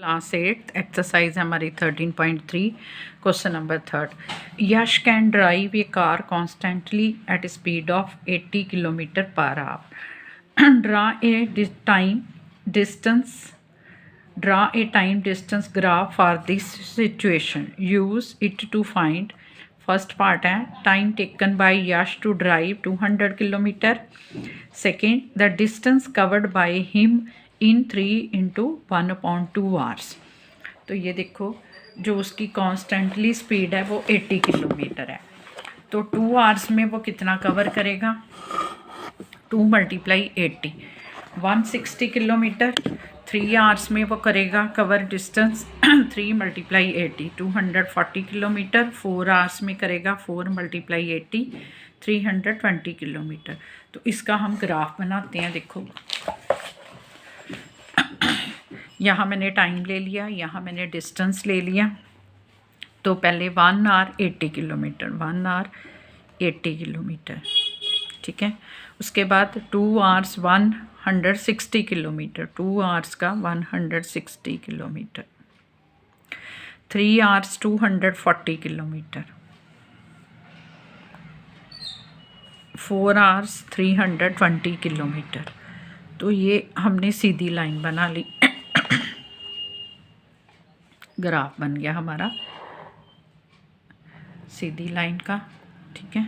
Class 8 exercise हमारी 13.3 question number 3 Yash can drive a car constantly at speed of 80 kilometre per hour draw a time distance graph for this situation use it to find first part है time taken by Yash to drive 200 kilometre second the distance covered by him in 3 × 1/2 hours. तो ये देखो जो उसकी constantly speed है वो 80 kilometre है, तो 2 आवर्स में वो कितना कवर करेगा? 2 × 80 160 किलोमीटर। 3 आवर्स में वो करेगा कवर डिस्टेंस 3 × 80 240 किलोमीटर। 4 आवर्स में करेगा 4 × 80 320 किलोमीटर। तो इसका हम ग्राफ बनाते हैं। देखो यहाँ मैंने टाइम ले लिया, यहाँ मैंने डिस्टेंस ले लिया। तो पहले 1 आवर 80 किलोमीटर, 1 आवर 80 किलोमीटर, ठीक है। उसके बाद 2 आवर्स 160 किलोमीटर, 2 आवर्स का 160 kilometre. 3 hours 240 kilometre. 4 hours 320 kilometre. तो ये हमने सीधी लाइन बना ली, ग्राफ बन गया हमारा सीधी लाइन का, ठीक है।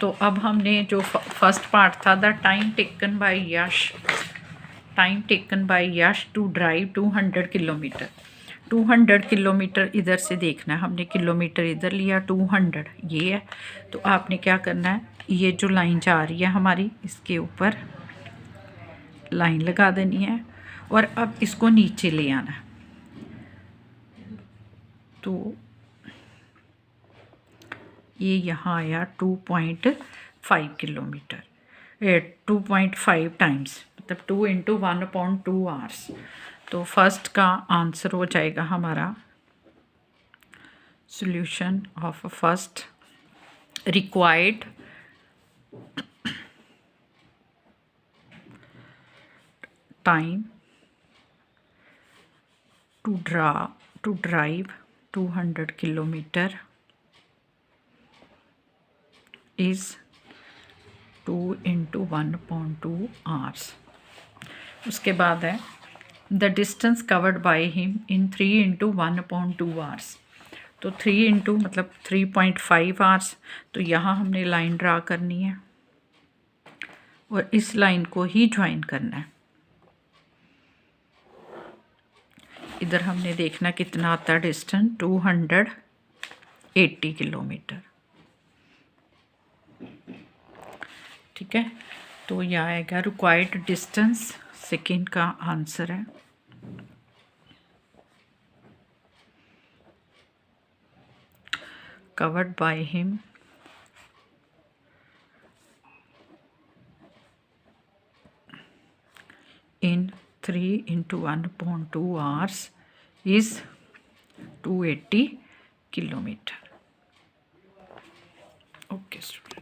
तो अब हमने जो फर्स्ट पार्ट था the time taken by Yash to drive 200 kilometre. 200 kilometre इधर से देखना है, हमने किलोमीटर इधर लिया, 200 ये है। तो आपने क्या करना है, ये जो लाइन जा रही है हमारी, इसके ऊपर लाइन लगा देनी है और अब इसको नीचे ले आना है। तो ये यहाँ आया 2.5 किलोमीटर, 2.5 टाइम्स, मतलब 2 × 1/2 आवर्स। तो फर्स्ट का आंसर हो जाएगा हमारा solution of first required time to drive 200 kilometer is 2 × 1/2 hours। उसके बाद है the distance covered by him in 3 × 1/2 hours। तो 3 × मतलब 3.5 आवर्स। तो यहाँ हमने लाइन ड्रा करनी है और इस लाइन को ही ज्वाइन करना है। इधर हमने देखना कितना आता है डिस्टेंस, 280 किलोमीटर, ठीक है। तो यह आएगा रिक्वायर्ड डिस्टेंस, सेकेंड का आंसर है। Covered by him in 3 × 1/2 hours is 280 kilometer। Okay, students.